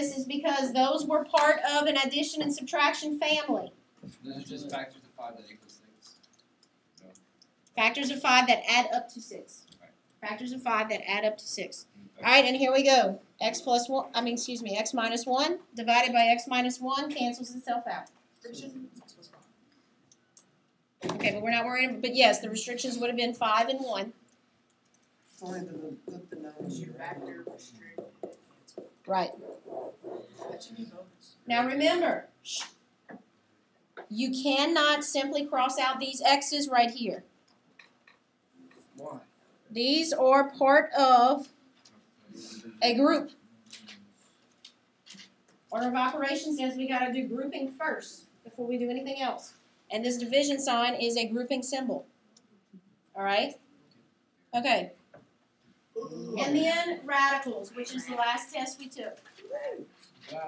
this is because those were part of an addition and subtraction family. This is just factors of 5 that equals 6. No. Factors of 5 that add up to 6. Right. Factors of 5 that add up to 6. All right, and here we go. X minus 1 divided by x minus 1 cancels itself out. Okay, but we're not worried. But yes, the restrictions would have been 5 and 1. Right. Now remember, you cannot simply cross out these x's right here. Why? These are part of a group. Order of operations says we got to do grouping first before we do anything else. And this division sign is a grouping symbol. All right? Okay. And then radicals, which is the last test we took.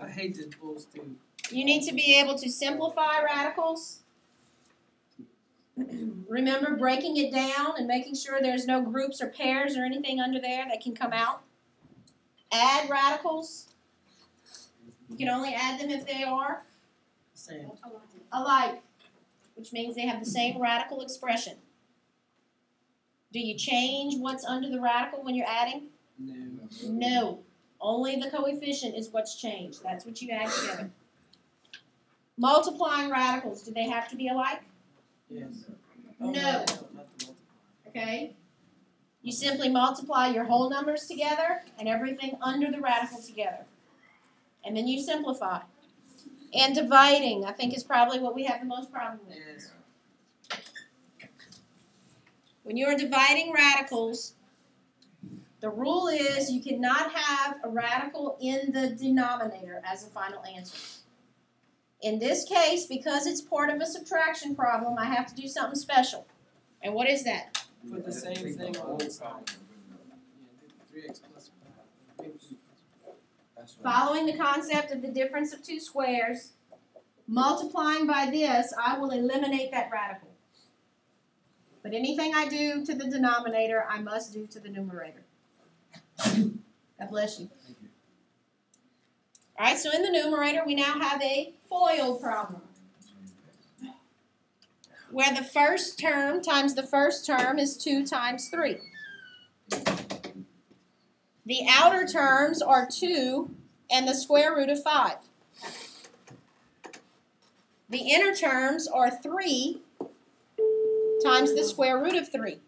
I hate this bulls too. You need to be able to simplify radicals. Remember breaking it down and making sure there's no groups or pairs or anything under there that can come out. Add radicals. You can only add them if they are alike, which means they have the same radical expression. Do you change what's under the radical when you're adding? No. No. Only the coefficient is what's changed. That's what you add together. Multiplying radicals, do they have to be alike? Yes. No. Okay? You simply multiply your whole numbers together and everything under the radical together. And then you simplify. And dividing, I think, is probably what we have the most problem with. Yes. When you are dividing radicals, the rule is you cannot have a radical in the denominator as a final answer. In this case, because it's part of a subtraction problem, I have to do something special. And what is that? Put the same thing on the side. 3x plus 5. Following the concept of the difference of two squares, multiplying by this, I will eliminate that radical. But anything I do to the denominator, I must do to the numerator. God bless you. All right, so in the numerator, we now have a FOIL problem, where the first term times the first term is 2 times 3. The outer terms are 2 and the square root of 5. The inner terms are 3 times the square root of 3.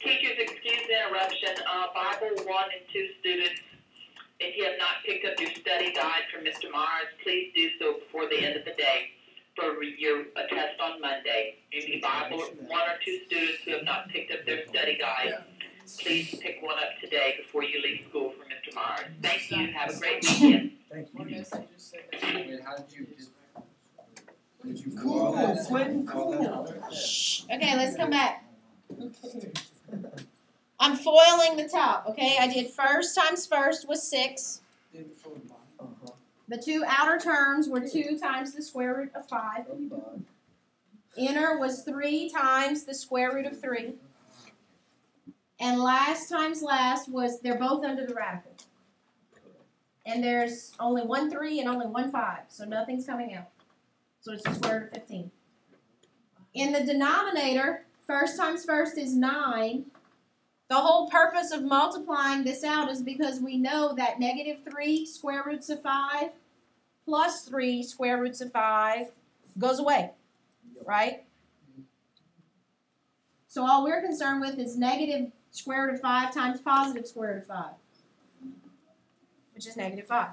Teachers, excuse the interruption. Bible 1 and 2 students, if you have not picked up your study guide from Mr. Myers, please do so before the end of the day for your test on Monday. Any Bible 1 or 2 students who have not picked up their study guide, please pick one up today before you leave school for Mr. Myers. Thank you. Have a great weekend. Thank you. Wait, how did you just... Did you Cool. Okay, let's come back. I'm foiling the top, okay? I did first times first was 6. The two outer terms were 2 times the square root of 5. Inner was 3 times the square root of 3. And last times last was, they're both under the radical. And there's only 1 3 and only 1 5, so nothing's coming out. So it's the square root of 15. In the denominator, first times first is 9. The whole purpose of multiplying this out is because we know that negative 3 square roots of 5 plus 3 square roots of 5 goes away, right? So all we're concerned with is negative square root of 5 times positive square root of 5, which is negative 5.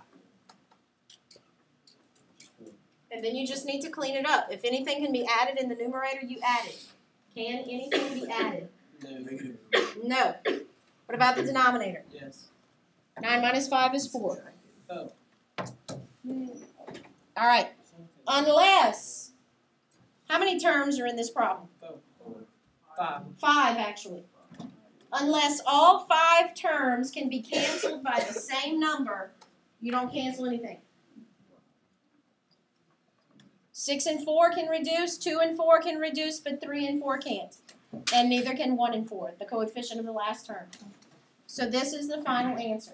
And then you just need to clean it up. If anything can be added in the numerator, you add it. Can anything be added? No. What about the denominator? Yes. 9 minus 5 is 4. Oh. All right. Unless, how many terms are in this problem? 5. 5, actually. Unless all 5 terms can be canceled by the same number, you don't cancel anything. 6 and 4 can reduce, 2 and 4 can reduce, but 3 and 4 can't. And neither can 1 and 4, the coefficient of the last term. So this is the final answer.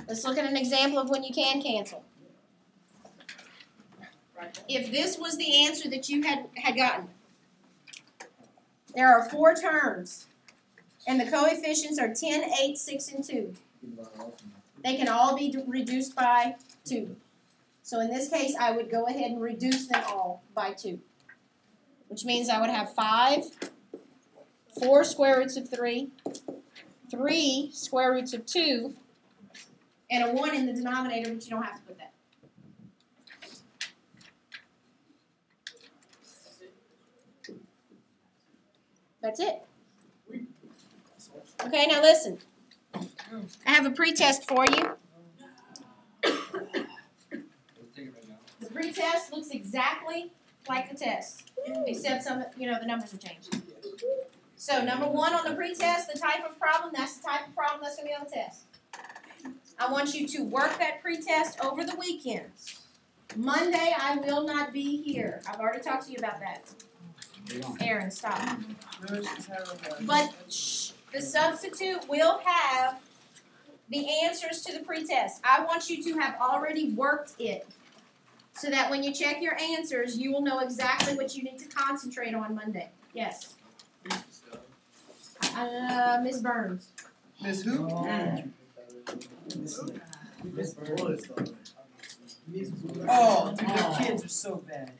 Let's look at an example of when you can cancel. If this was the answer that you had gotten, there are 4 terms, and the coefficients are 10, 8, 6, and 2. They can all be reduced by 2. So in this case, I would go ahead and reduce them all by 2, which means I would have 5, 4 square roots of 3, 3 square roots of 2, and a 1 in the denominator, but you don't have to put that. That's it. Okay, now listen. I have a pretest for you. The pretest looks exactly like the test, except the numbers have changed. So number 1 on the pretest, the type of problem, that's the type of problem that's going to be on the test. I want you to work that pretest over the weekend. Monday, I will not be here. I've already talked to you about that. Aaron, stop. But the substitute will have the answers to the pretest. I want you to have already worked it so that when you check your answers, you will know exactly what you need to concentrate on Monday. Yes. Miss Burns. Miss who? Miss Burns. Oh, dude, your kids are so bad.